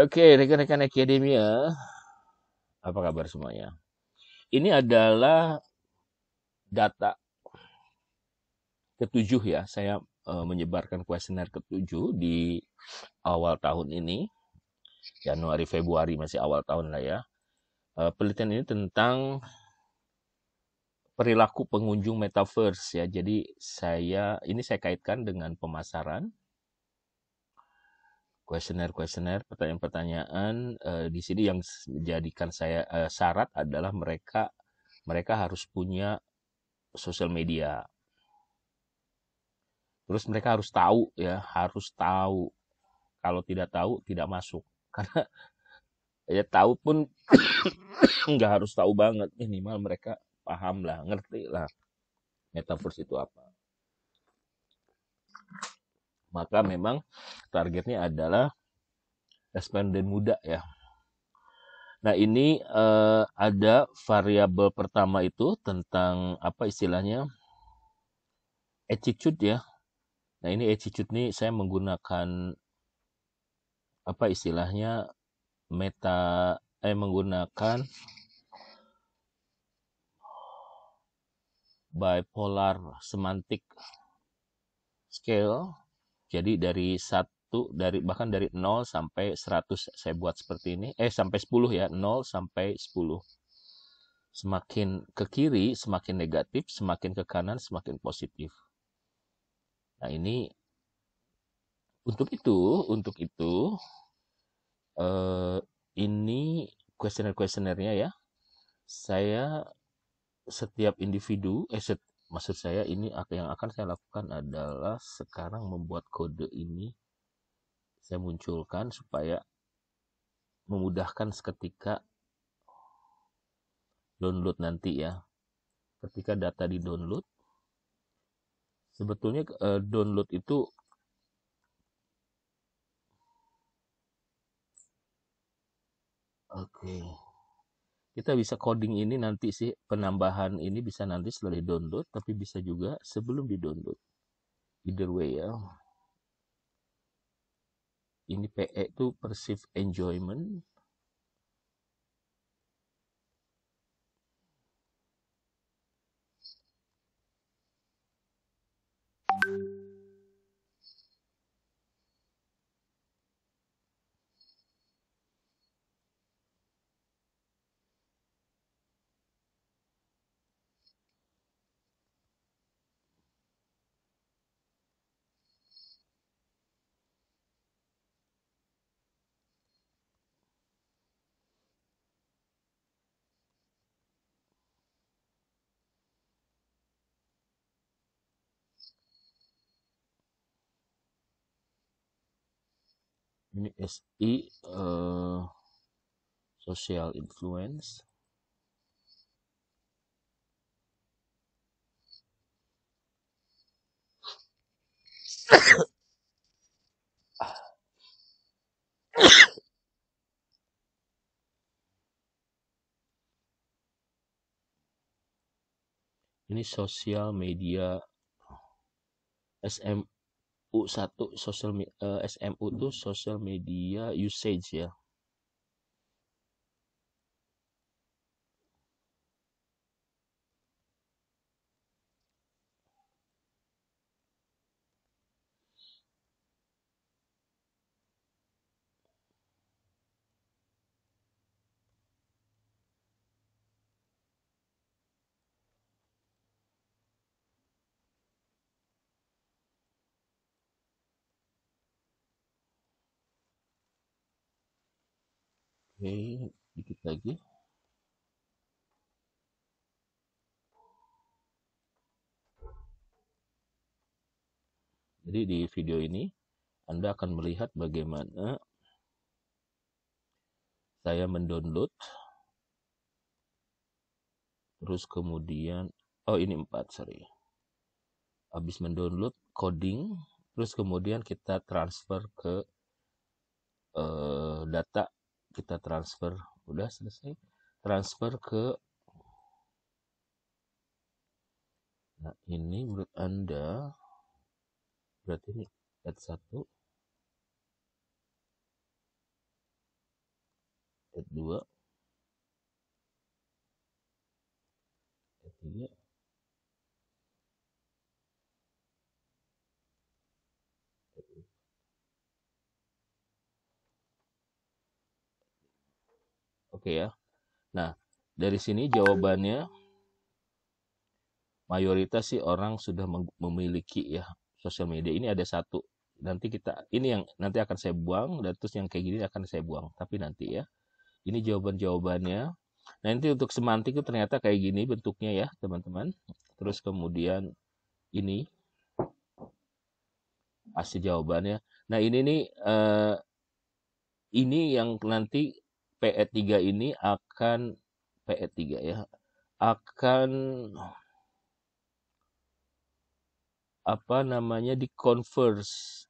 Oke, rekan-rekan akademia, apa kabar semuanya? Ini adalah data ketujuh ya. Saya menyebarkan kuesioner ketujuh di awal tahun ini, Januari Februari masih awal tahun lah ya. Penelitian ini tentang perilaku pengunjung metaverse ya. Jadi saya kaitkan dengan pemasaran kuesioner-kuesioner, pertanyaan-pertanyaan di sini yang menjadikan saya syarat adalah mereka harus punya sosial media. Terus mereka harus tahu ya, harus tahu. Kalau tidak tahu tidak masuk. Karena ya tahu pun nggak harus tahu banget, minimal mereka paham lah, ngerti lah metaverse itu apa. Maka memang targetnya adalah responden muda ya. Nah ini ada variabel pertama itu tentang apa istilahnya attitude ya. Nah ini attitude nih saya menggunakan apa istilahnya menggunakan bipolar semantic scale. Jadi bahkan dari 0 sampai 100 saya buat seperti ini. Sampai 10 ya, 0 sampai 10. Semakin ke kiri semakin negatif, semakin ke kanan semakin positif. Nah, untuk itu eh, ini kuesioner-kuesionernya ya. Saya setiap individu maksud saya ini yang akan saya lakukan adalah sekarang membuat kode ini saya munculkan supaya memudahkan seketika download nanti ya. Ketika data di download, sebetulnya download itu oke. Kita bisa coding ini nanti sih, penambahan ini bisa nanti setelah di download, tapi bisa juga sebelum di download. Either way ya. Ini PE itu perceived enjoyment. Ini SI social influence. Ini sosial media SMU1 SMU itu social media usage ya. Oke, dikit lagi. Jadi di video ini Anda akan melihat bagaimana saya mendownload, terus kemudian, ini 4, sorry. Habis mendownload coding, terus kemudian kita transfer ke data, kita transfer, udah selesai. Transfer ke, nah ini menurut Anda, berarti ini satu. 2, ayat 3. Oke ya. Nah, dari sini jawabannya mayoritas sih orang sudah memiliki ya sosial media. Ini ada satu. Nanti ini yang nanti akan saya buang, dan terus yang kayak gini akan saya buang. Tapi nanti ya. Ini jawaban-jawabannya. Nanti untuk semantik itu ternyata kayak gini bentuknya ya, teman-teman. Terus kemudian ini hasil jawabannya. Nah, ini yang nanti PE3 ini akan PE3 ya, akan apa namanya dikonversi.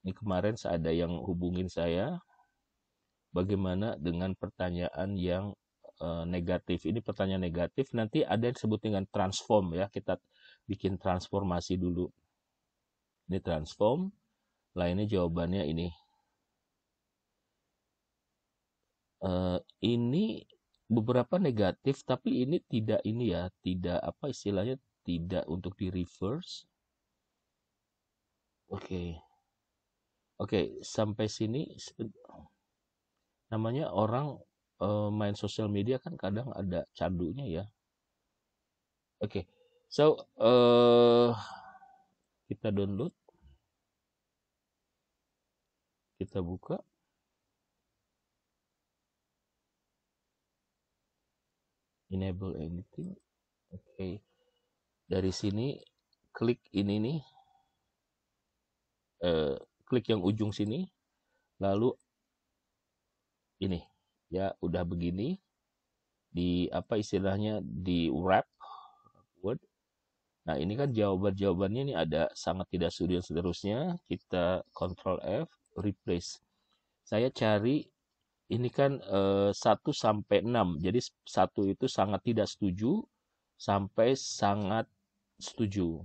Ini kemarin ada yang hubungin saya, bagaimana dengan pertanyaan yang negatif. Ini pertanyaan negatif, nanti ada yang disebut dengan transform ya, kita bikin transformasi dulu. Ini transform, lainnya jawabannya ini. Ini beberapa negatif, tapi ini tidak ini ya, tidak apa istilahnya, tidak untuk di reverse. Oke, sampai sini namanya orang main sosial media kan kadang ada candunya ya. Oke, so kita download, kita buka, enable anything. Oke, dari sini klik ini nih, klik yang ujung sini, lalu ini ya udah begini, di apa istilahnya, di wrap word. Nah, ini kan jawabannya ini ada sangat tidak setuju dan seterusnya. Kita Ctrl F, replace. Saya cari ini kan 1 sampai 6. Jadi 1 itu sangat tidak setuju sampai sangat setuju.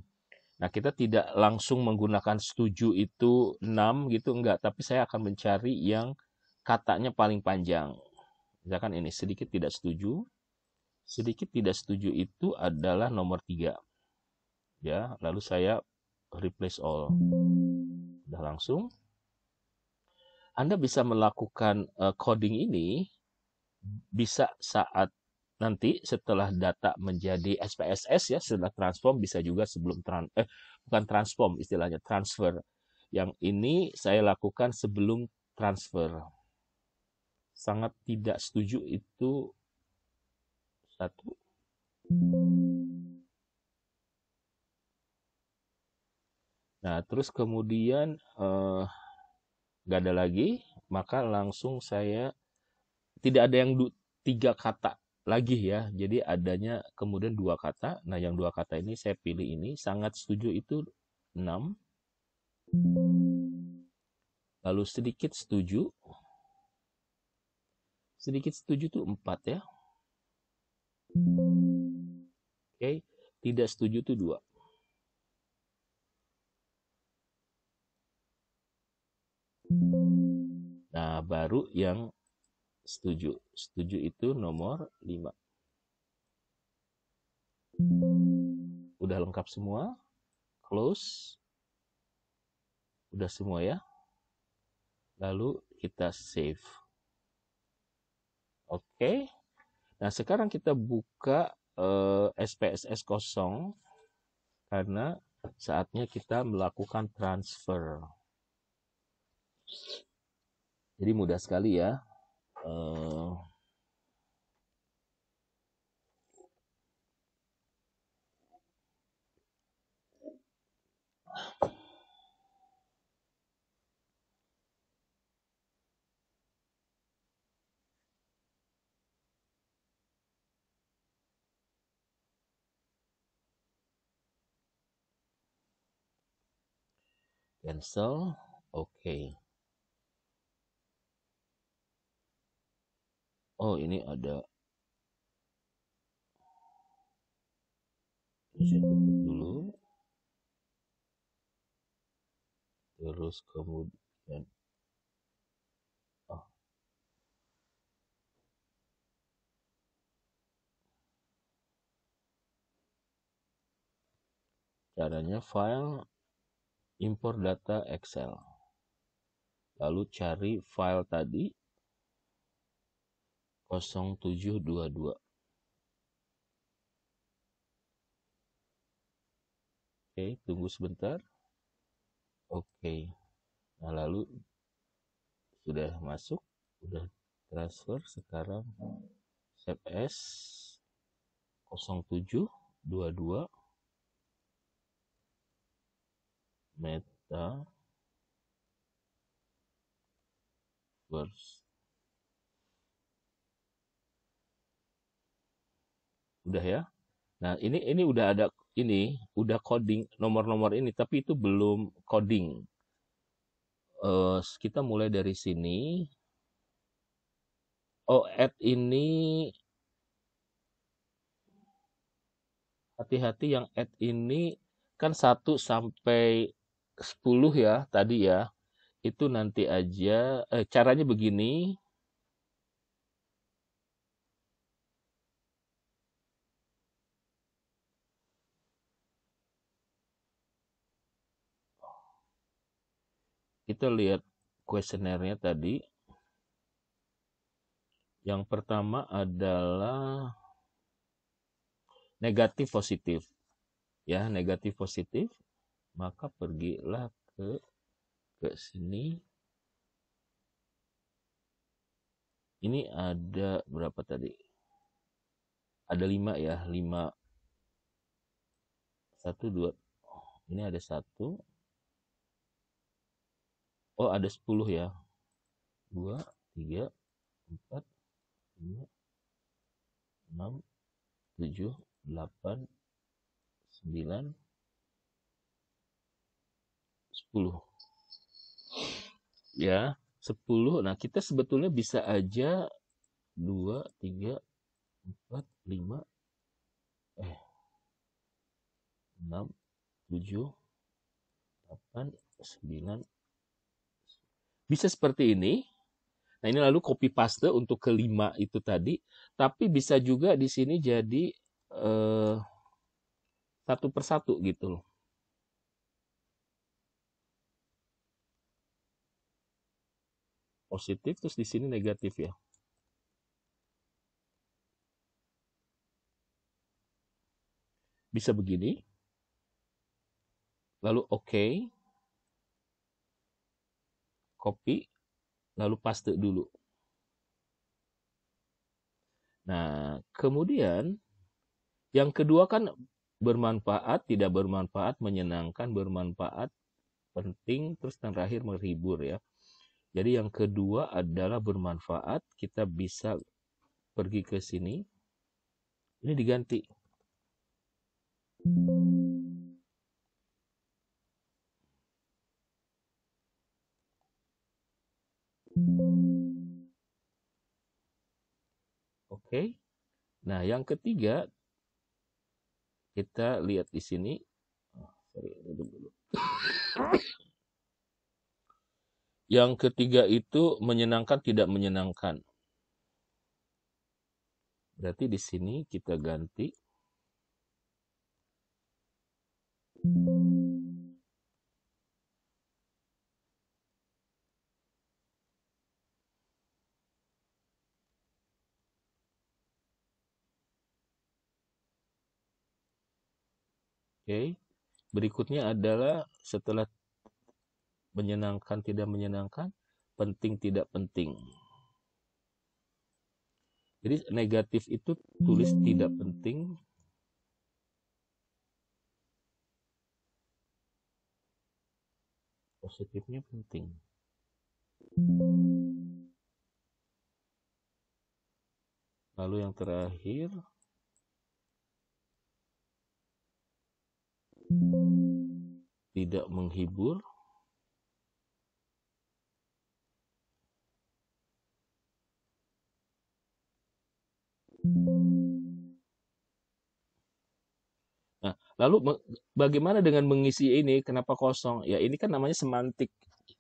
Nah, kita tidak langsung menggunakan setuju itu 6 gitu, enggak, tapi saya akan mencari yang katanya paling panjang. Misalkan ini sedikit tidak setuju. Sedikit tidak setuju itu adalah nomor 3. Ya, lalu saya replace all. Udah langsung. Anda bisa melakukan coding ini bisa saat nanti setelah data menjadi SPSS ya, setelah transform, bisa juga sebelum bukan transform istilahnya, transfer. Yang ini saya lakukan sebelum transfer. Sangat tidak setuju itu 1. Nah, terus kemudian nggak ada lagi, maka langsung saya tidak ada yang 3 kata lagi ya. Jadi adanya kemudian 2 kata. Nah, yang 2 kata ini saya pilih ini, sangat setuju itu 6. Lalu sedikit setuju. Sedikit setuju itu 4 ya. Oke, tidak setuju itu 2. Nah, baru yang setuju. Setuju itu nomor 5. Udah lengkap semua. Close. Udah semua ya. Lalu kita save. Oke. Nah, sekarang kita buka SPSS kosong karena saatnya kita melakukan transfer. Jadi mudah sekali ya. Cancel. Oke. Oh, ini ada. Saya tutup dulu. Terus kemudian Caranya file, import data Excel. Lalu cari file tadi 0722. Oke, tunggu sebentar. Oke. Nah, lalu sudah masuk, sudah transfer. Sekarang save as 0722 meta verse. Udah ya. Nah, ini udah ada, ini udah coding nomor-nomor ini, tapi itu belum coding. Kita mulai dari sini. Oh, add ini, hati-hati yang add ini kan 1 sampai 10 ya tadi ya. Itu nanti aja, caranya begini. Kita lihat kuesionernya tadi. Yang pertama adalah negatif positif. Ya, negatif positif. Maka pergilah ke sini. Ini ada berapa tadi? Ada 5 ya, 5. 1, 2. Ini ada 1. Oh, ada 10 ya. 2, 3, 4, 5, 6, 7, 8, 9, 10. Ya, 10. Nah, kita sebetulnya bisa aja 2, 3, 4, 5, 6, 7, 8, 9. Bisa seperti ini. Nah, ini lalu copy paste untuk kelima itu tadi. Tapi bisa juga di sini jadi satu persatu gitu loh. Positif, terus di sini negatif ya. Bisa begini. Lalu oke. Copy. Lalu paste dulu. Nah, kemudian yang kedua kan bermanfaat, tidak bermanfaat, menyenangkan, bermanfaat, penting, terus terakhir menghibur ya. Jadi yang kedua adalah bermanfaat, kita bisa pergi ke sini. Ini diganti. Oke. Nah, yang ketiga kita lihat di sini. Yang ketiga itu menyenangkan, tidak menyenangkan. Berarti di sini kita ganti. Oke. Berikutnya adalah setelah menyenangkan, tidak menyenangkan, penting, tidak penting. Jadi negatif itu tulis tidak penting. Positifnya penting. Lalu yang terakhir, tidak menghibur. Nah, lalu bagaimana dengan mengisi ini? Kenapa kosong? Ya, ini kan namanya semantik.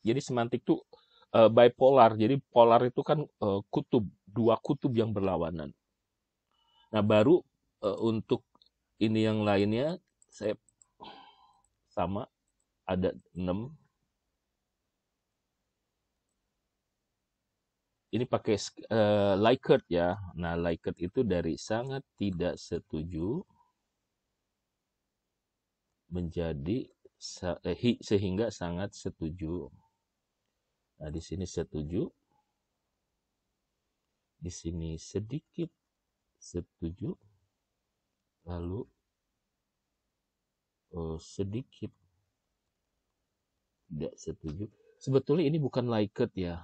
Jadi semantik itu bipolar. Jadi polar itu kan kutub, dua kutub yang berlawanan. Nah, baru untuk ini yang lainnya, saya sama, ada 6. Ini pakai Likert ya. Nah, Likert itu dari sangat tidak setuju menjadi sehingga sangat setuju. Nah, di sini setuju. Di sini sedikit setuju. Lalu sedikit tidak setuju. Sebetulnya ini bukan Likert ya.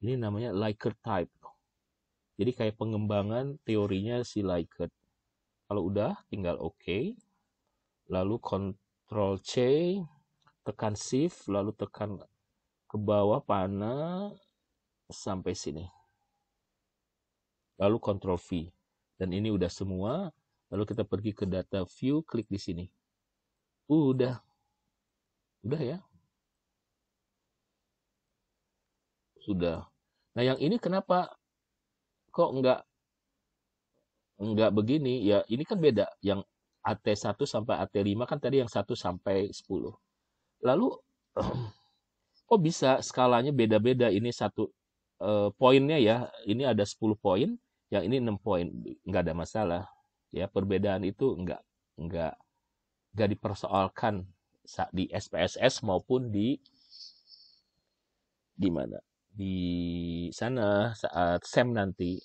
Ini namanya Likert type. Jadi kayak pengembangan teorinya si Likert. Kalau udah tinggal OK. Lalu Ctrl C, tekan Shift, lalu tekan ke bawah panah sampai sini. Lalu Ctrl V. Dan ini udah semua. Lalu kita pergi ke data view, klik di sini. Udah ya. Sudah. Nah, yang ini kenapa kok enggak begini? Ya, ini kan beda. Yang AT1 sampai AT5 kan tadi yang 1 sampai 10. Lalu kok bisa skalanya beda-beda? Ini satu poinnya ya. Ini ada 10 poin, yang ini 6 poin. Enggak ada masalah. Ya, perbedaan itu enggak dipersoalkan di SPSS maupun di mana? Di sana saat SEM nanti.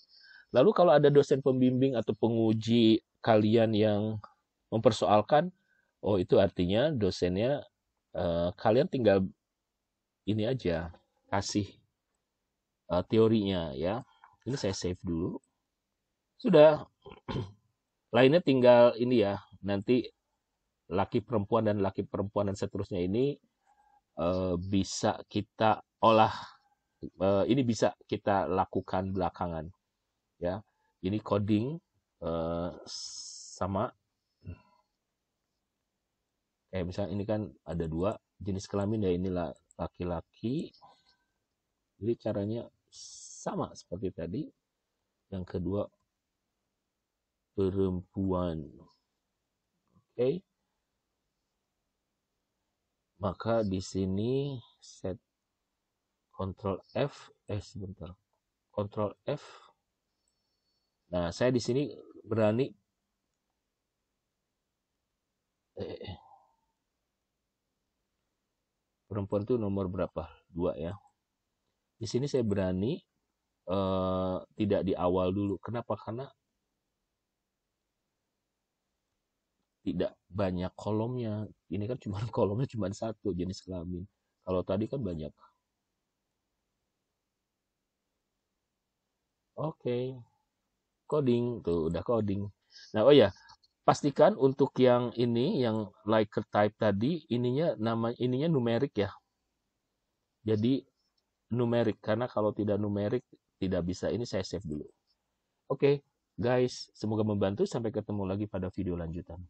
Lalu kalau ada dosen pembimbing atau penguji kalian yang mempersoalkan, oh itu artinya dosennya kalian tinggal ini aja kasih teorinya ya. Ini saya save dulu. Sudah. Lainnya tinggal ini ya. Nanti laki perempuan dan seterusnya ini bisa kita olah. Ini bisa kita lakukan belakangan ya. Ini coding sama misalnya ini kan ada 2 jenis kelamin ya, ini laki-laki. Jadi caranya sama seperti tadi. Yang kedua perempuan. Oke. Maka di sini set Ctrl F, sebentar. Ctrl F. Nah, saya di sini berani perempuan itu nomor berapa? 2 ya. Di sini saya berani tidak di awal dulu. Kenapa? Karena tidak banyak kolomnya. Ini kan cuma kolomnya cuma 1 jenis kelamin. Kalau tadi kan banyak. Oke. Coding tuh udah coding. Nah, oh ya, pastikan untuk yang ini yang Likert type tadi ininya numerik ya. Jadi numerik, karena kalau tidak numerik tidak bisa. Ini saya save dulu. Oke, guys, semoga membantu. Sampai ketemu lagi pada video lanjutan.